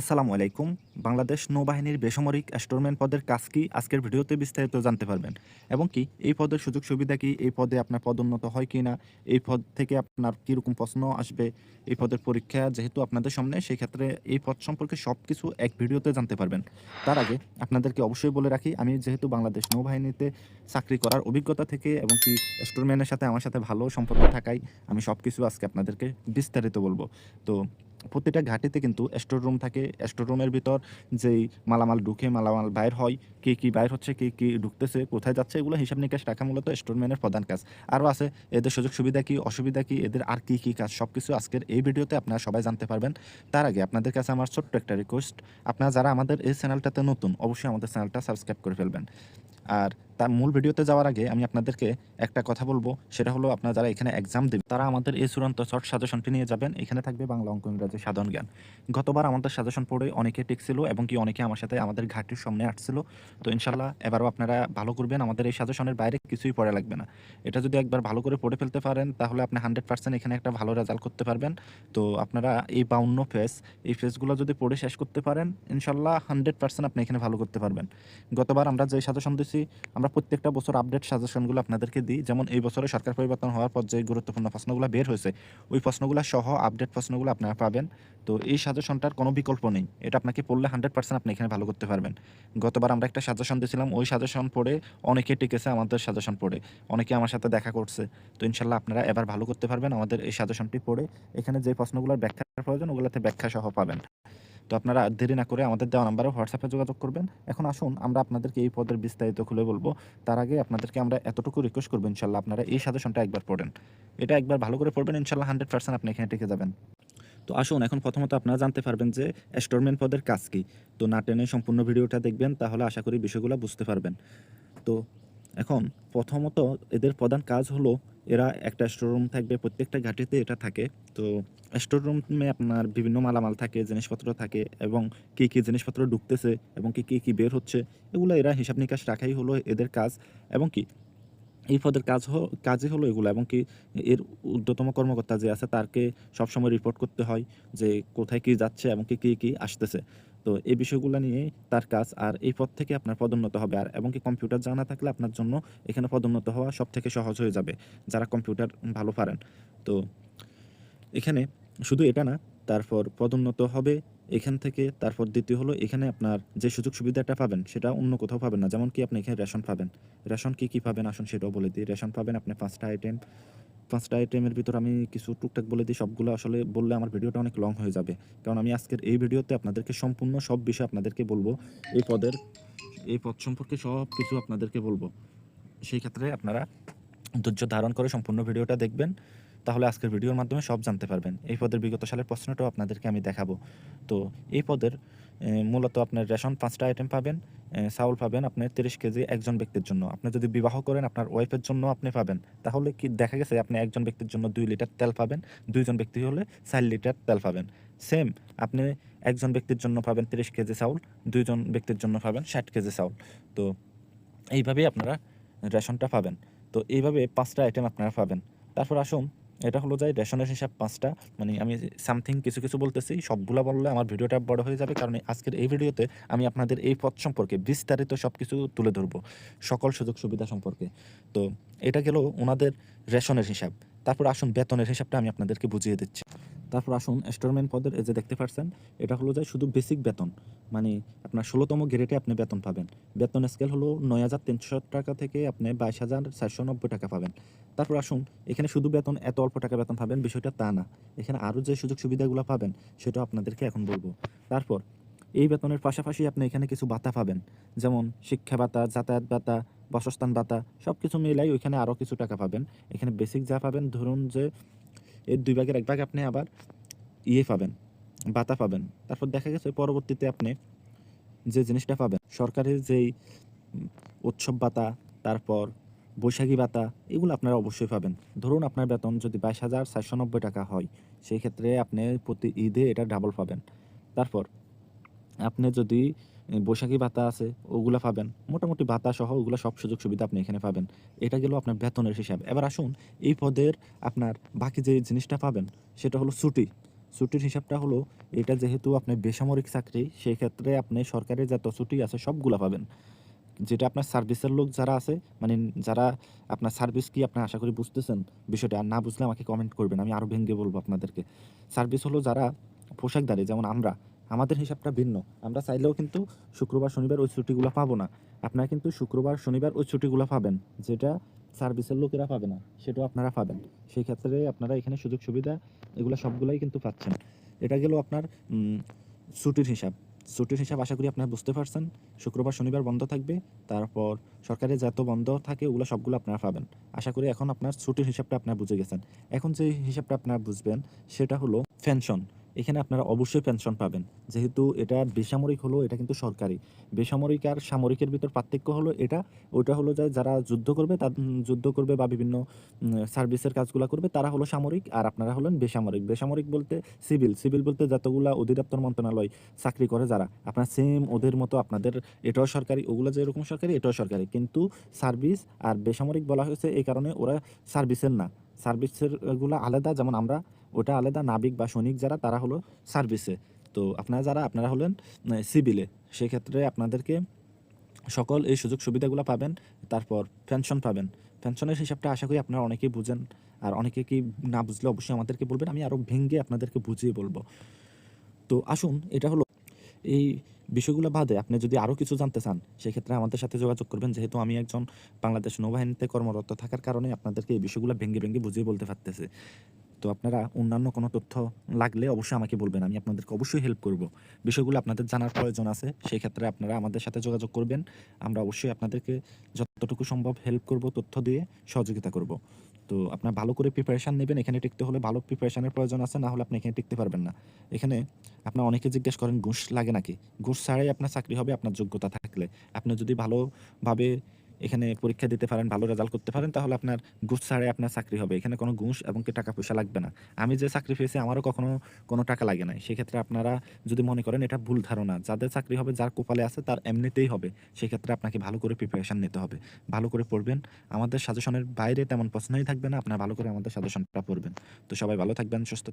আসসালামু আলাইকুম। বাংলাদেশ নৌবাহিনীর বেসামরিক স্টোরম্যান পদের কাজ কি আজকের ভিডিওতে বিস্তারিত জানতে পারবেন। এবং কি এই পদের সুযোগ সুবিধা কি, এই পদে আপনার পদোন্নত হয় কিনা, এই পদ থেকে আপনার কীরকম প্রশ্ন আসবে, এই পদের পরীক্ষা যেহেতু আপনাদের সামনে, সেই ক্ষেত্রে এই পদ সম্পর্কে সবকিছু এক ভিডিওতে জানতে পারবেন। তার আগে আপনাদেরকে অবশ্যই বলে রাখি, আমি যেহেতু বাংলাদেশ নৌবাহিনীতে চাকরি করার অভিজ্ঞতা থেকে এবং কি স্টোরম্যানের সাথে আমার সাথে ভালো সম্পর্ক থাকায় আমি সবকিছু আজকে আপনাদেরকে বিস্তারিত বলবো। তো প্রতিটা ঘাটিতে কিন্তু স্টোর রুম থাকে। স্টোর রুমের ভিতর যেই মালামাল ঢুকে, মালামাল বাইর হয়, কি বাইর হচ্ছে, কি ঢুকতেছে, কোথায় যাচ্ছে, এগুলো হিসাব নিকাশ রাখা মূলত স্টোরম্যানের প্রধান কাজ। আরও আছে এদের সুযোগ সুবিধা কি, অসুবিধা কি, এদের আর কি কাজ, সবকিছু আজকের এই ভিডিওতে আপনারা সবাই জানতে পারবেন। তার আগে আপনাদের কাছে আমার ছোট্ট একটা রিকোয়েস্ট, আপনারা যারা আমাদের এই চ্যানেলটাতে নতুন, অবশ্যই আমাদের চ্যানেলটা সাবস্ক্রাইব করে ফেলবেন। আর তার মূল ভিডিওতে যাওয়ার আগে আমি আপনাদেরকে একটা কথা বলবো, সেটা হলো আপনারা যারা এখানে এক্সাম দেবেন তারা আমাদের এই চূড়ান্ত শর্ট সাজেশনটি নিয়ে যাবেন। এখানে থাকবে বাংলা, অঙ্ক, ইংরাজি, সাধারণ জ্ঞান। গতবার আমাদের সাজেশন পড়ে অনেকে টিকছিল এবং কি অনেকে আমার সাথে আমাদের ঘাটির সামনে আসছিল। তো ইনশাল্লাহ এবারও আপনারা ভালো করবেন, আমাদের এই সাজেশনের বাইরে কিছুই পড়া লাগবে না। এটা যদি একবার ভালো করে পড়ে ফেলতে পারেন তাহলে আপনি 100% এখানে একটা ভালো রেজাল্ট করতে পারবেন। তো আপনারা এই 52 পেজ, এই পেজগুলো যদি পড়ে শেষ করতে পারেন ইনশাল্লাহ 100% আপনি এখানে ভালো করতে পারবেন। গতবার আমরা যে সাজেশন দিছি, আমরা প্রত্যেকটা বছর আপডেট সাজেশনগুলো আপনাদেরকে দিই। যেমন এই বছরে সরকার পরিবর্তন হওয়ার পর যে গুরুত্বপূর্ণ প্রশ্নগুলো বের হয়েছে, ওই প্রশ্নগুলো সহ আপডেট প্রশ্নগুলো আপনারা পাবেন। তো এই সাজেশনটার কোনো বিকল্প নেই, এটা আপনাকে পড়লে 100% আপনি এখানে ভালো করতে পারবেন। গতবার আমরা একটা সাজেশন দিয়েছিলাম, ওই সাজেশন পড়ে অনেকে টিকেছে, আমাদের সাজেশন পড়ে অনেকে আমার সাথে দেখা করছে। তো ইনশাল্লাহ আপনারা এবার ভালো করতে পারবেন আমাদের এই সাজেশনটি পড়ে। এখানে যে প্রশ্নগুলোর ব্যাখ্যার প্রয়োজন ওগুলোতে ব্যাখ্যা সহ পাবেন। তো আপনারা দেরি না করে আমাদের দেওয়া নাম্বারে হোয়াটসঅ্যাপে যোগাযোগ করবেন। এখন আসুন আমরা আপনাদেরকে এই পদের বিস্তারিত খুলে বলবো। তার আগে আপনাদেরকে আমরা এতটুকু রিকোয়েস্ট করবো, ইনশাল্লাহ আপনারা এই সাজেশনটা একবার পড়েন। এটা একবার ভালো করে পড়বেন, ইনশাল্লাহ 100% আপনি এখানে টিকে যাবেন। তো আসুন এখন প্রথমত আপনারা জানতে পারবেন যে স্টোরম্যান পদের কাজ কী। তো না টেনে সম্পূর্ণ ভিডিওটা দেখবেন, তাহলে আশা করি বিষয়গুলো বুঝতে পারবেন। তো এখন প্রথমত এদের প্রধান কাজ হলো, এরা একটা স্টোর রুম থাকবে, প্রত্যেকটা ঘাটিতে এটা থাকে। তো স্টোর রুমে আপনার বিভিন্ন মালামাল থাকে, জিনিসপত্র থাকে, এবং কী জিনিসপত্র ঢুকতেছে এবং কি বের হচ্ছে, এগুলো এরা হিসাব নিকাশ রাখাই হলো এদের কাজ। এবং কি এই পদের কাজই হলো এগুলো। এবং কি এর ঊর্ধ্বতম কর্মকর্তা যে আছে তাকে সবসময় রিপোর্ট করতে হয় যে কোথায় কি যাচ্ছে এবং কি আসতেছে। তো এই বিষয়গুলো নিয়ে তার কাজ। আর এই পদ থেকে আপনার পদোন্নত হবে। আর এবং কি কম্পিউটার জানা থাকলে আপনার জন্য এখানে পদোন্নত হওয়া সবথেকে সহজ হয়ে যাবে, যারা কম্পিউটার ভালো পারেন। তো এখানে শুধু এটা না, তারপর পদোন্নত হবে এখান থেকে। তারপর দ্বিতীয় হলো, এখানে আপনার যে সুযোগ সুবিধাটা পাবেন সেটা অন্য কোথাও পাবেন না। যেমন কি আপনি এখানে রেশন পাবেন। রেশন কি পাবেন আসুন সেটাও বলে দিই। রেশন পাবেন আপনি 5টা আইটেম। 5টা আইটেমের ভিতর আমি কিছু টুকটাক বলে দিই, সবগুলো আসলে বললে আমার ভিডিওটা অনেক লং হয়ে যাবে। কারণ আমি আজকের এই ভিডিওতে আপনাদেরকে সম্পূর্ণ সব বিষয় আপনাদেরকে বলবো। এই পদের, এই পদ সম্পর্কে সব কিছু আপনাদেরকে বলবো। সেই ক্ষেত্রে আপনারা ধৈর্য ধারণ করে সম্পূর্ণ ভিডিওটা দেখবেন, তাহলে আজকের ভিডিওর মাধ্যমে সব জানতে পারবেন। এই পদের বিগত সালের প্রশ্নটাও আপনাদেরকে আমি দেখাবো। তো এই পদের মূলত আপনার রেশন 5টা আইটেম পাবেন। চাউল পাবেন আপনার 30 কেজি একজন ব্যক্তির জন্য। আপনি যদি বিবাহ করেন আপনার ওয়াইফের জন্য আপনি পাবেন। তাহলে কি দেখা গেছে আপনি একজন ব্যক্তির জন্য 2 লিটার তেল পাবেন, 2 জন ব্যক্তি হলে 4 লিটার তেল পাবেন। সেম আপনি একজন ব্যক্তির জন্য পাবেন 30 কেজি চাউল, 2 জন ব্যক্তির জন্য পাবেন 60 কেজি চাউল। তো এইভাবেই আপনারা রেশনটা পাবেন। তো এইভাবে 5টা আইটেম আপনারা পাবেন। তারপর আসুন, এটা হলো যায় রেশনের হিসাব 5টা। মানে আমি সামথিং কিছু বলতেছি, সবগুলা বললে আমার ভিডিওটা বড় হয়ে যাবে। কারণ আজকের এই ভিডিওতে আমি আপনাদের এই পদ সম্পর্কে বিস্তারিত সবকিছু তুলে ধরবো, সকল সুযোগ সুবিধা সম্পর্কে। তো এটা গেল ওনাদের রেশনের হিসাব। তারপর আসুন বেতনের হিসাবটা আমি আপনাদেরকে বুঝিয়ে দিচ্ছি। তারপর আসুন স্টোরম্যান পদের, এই যে দেখতে পাচ্ছেন, এটা হলো যায় শুধু বেসিক বেতন। মানে আপনার 16তম গ্রেডে আপনি বেতন পাবেন। বেতন স্কেল হলো 9,300 টাকা থেকে আপনি 22,490 টাকা পাবেন। তারপর আসুন, এখানে শুধু বেতন, এত অল্প টাকা বেতন পাবেন বিষয়টা তা না। এখানে আরও যে সুযোগ সুবিধাগুলো পাবেন সেটাও আপনাদেরকে এখন বলবো। তারপর এই বেতনের পাশাপাশি আপনি এখানে কিছু ভাতা পাবেন, যেমন শিক্ষা ভাতা, যাতায়াত ভাতা, বাসস্থান ভাতা, সব কিছু মিলাই ওইখানে আরও কিছু টাকা পাবেন। এখানে বেসিক যা পাবেন, ধরুন যে এর 2 ভাগের 1 ভাগ আপনি আবার পাবেন, ভাতা পাবেন। তারপর দেখা গেছে পরবর্তীতে আপনি যে জিনিসটা পাবেন, সরকারের যেই উৎসব ভাতা, তারপর বৈশাখী ভাতা, এগুলো আপনারা অবশ্যই পাবেন। ধরুন আপনার বেতন যদি 22,490 টাকা হয়, সেই ক্ষেত্রে আপনি প্রতি ঈদে এটা ডাবল পাবেন। তারপর আপনি যদি বৈশাখী ভাতা আছে ওগুলা পাবেন। মোটামুটি ভাতা সহ ওগুলা সব সুযোগ সুবিধা আপনি এখানে পাবেন। এটা গেল আপনার বেতনের হিসাব। এবার আসুন এই পদের আপনার বাকি যে জিনিসটা পাবেন সেটা হলো ছুটি। ছুটির হিসাবটা হলো, এটা যেহেতু আপনার বেসামরিক চাকরি, সেই ক্ষেত্রে আপনি সরকারি যত ছুটি আছে সবগুলা পাবেন। যেটা আপনার সার্ভিসের লোক যারা আছে, মানে যারা আপনার সার্ভিস কি আপনি আশা করি বুঝতেছেন বিষয়টা। আর না বুঝলে আমাকে কমেন্ট করবেন। আমি আরো ভেঙে বলব আপনাদেরকে। সার্ভিস হলো যারা পোশাকধারী, যেমন আমরা, আমাদের হিসাবটা ভিন্ন। আমরা চাইলেও কিন্তু শুক্রবার, শনিবার ওই ছুটিগুলা পাবো না। আপনারা কিন্তু শুক্রবার, শনিবার ওই ছুটিগুলা পাবেন। যেটা সার্ভিসের লোকেরা পাবে না, সেটাও আপনারা পাবেন। সেই ক্ষেত্রে আপনারা এখানে সুযোগ সুবিধা এগুলা সবগুলাই কিন্তু পাচ্ছেন। এটা গেল আপনার ছুটির হিসাব। ছুটির হিসাব আশা করি আপনারা বুঝতে পারছেন। শুক্রবার, শনিবার বন্ধ থাকবে। তারপর সরকারি যত বন্ধ থাকে ওগুলো সবগুলো আপনারা পাবেন। আশা করি এখন আপনার ছুটির হিসাবটা আপনারা বুঝে গেছেন। এখন যে হিসাবটা আপনারা বুঝবেন সেটা হলো পেনশন। এখানে আপনারা অবশ্যই পেনশন পাবেন। যেহেতু এটা বেসামরিক হলো, এটা কিন্তু সরকারি। বেসামরিক আর সামরিকের ভিতর পার্থক্য হলো এটা, ওইটা হলো যে যারা যুদ্ধ করবে যুদ্ধ করবে বা বিভিন্ন সার্ভিসের কাজগুলা করবে তারা হলো সামরিক, আর আপনারা হলেন বেসামরিক। বেসামরিক বলতে সিভিল বলতে যতগুলা অধিদপ্তর মন্ত্রণালয় চাকরি করে যারা, আপনার সেম ওদের মতো আপনাদের এটাও সরকারি, ওগুলো যেরকম সরকারি এটাও সরকারি, কিন্তু সার্ভিস আর বেসামরিক বলা হয়েছে এই কারণে ওরা সার্ভিসের না। সার্ভিসের গুলা আলাদা, যেমন আমরা ওটা আলাদা, নাবিক বা সৈনিক যারা তারা হলো সার্ভিসে। তো আপনারা হলেন সিভিলে। সেক্ষেত্রে আপনাদেরকে সকল এই সুযোগ সুবিধাগুলো পাবেন। তারপর পেনশন পাবেন। পেনশনের হিসাবটা আশা করি আপনারা অনেকেই বুঝেন, আর অনেকে কি না বুঝলে অবশ্যই আমাদেরকে বলবেন, আমি আরও ভেঙে আপনাদেরকে বুঝিয়ে বলবো। তো আসুন, এটা হলো এই বিষয়গুলো বাদে আপনি যদি আরও কিছু জানতে চান, সেক্ষেত্রে আমাদের সাথে যোগাযোগ করবেন। যেহেতু আমি একজন বাংলাদেশ নৌবাহিনীতে কর্মরত থাকার কারণে আপনাদেরকে এই বিষয়গুলো ভেঙে বুঝিয়ে বলতে পারতেছি। তো আপনারা অন্যান্য কোনো তথ্য লাগলে অবশ্যই আমাকে বলবেন। আমি আপনাদেরকে অবশ্যই হেল্প করব। বিষয়গুলো আপনাদের জানার প্রয়োজন আছে, সেই ক্ষেত্রে আপনারা আমাদের সাথে যোগাযোগ করবেন। আমরা অবশ্যই আপনাদেরকে যতটুকু সম্ভব হেল্প করব, তথ্য দিয়ে সহযোগিতা করব। তো আপনারা ভালো করে প্রিপারেশন নেবেন। এখানে টিকতে হলে ভালো প্রিপারেশনের প্রয়োজন আছে, না হলে আপনি এখানে টিকতে পারবেন না। এখানে আপনারা অনেকে জিজ্ঞেস করেন ঘুষ লাগে নাকি? ঘুষ ছাড়াই আপনার চাকরি হবে আপনার যোগ্যতা থাকলে। আপনি যদি ভালোভাবে এখানে পরীক্ষা দিতে পারেন, ভালো রেজাল্ট করতে পারেন, তাহলে আপনার ঘুষ ছাড়াই আপনার চাকরি হবে। এখানে কোনো ঘুষ এবং কি টাকা পয়সা লাগবে না। আমি যে চাকরি পেয়েছি আমারও কখনো কোনো টাকা লাগে নাই। সেক্ষেত্রে আপনারা যদি মনে করেন এটা ভুল ধারণা, যাদের চাকরি হবে, যার কপালে আছে তার এমনিতেই হবে। সেক্ষেত্রে আপনাকে ভালো করে প্রিপারেশন নিতে হবে। ভালো করে পড়বেন। আমাদের সাজেশনের বাইরে তেমন প্রশ্নই থাকবে না। আপনারা ভালো করে আমাদের সাজেশনটা পড়বেন। তো সবাই ভালো থাকবেন, সুস্থ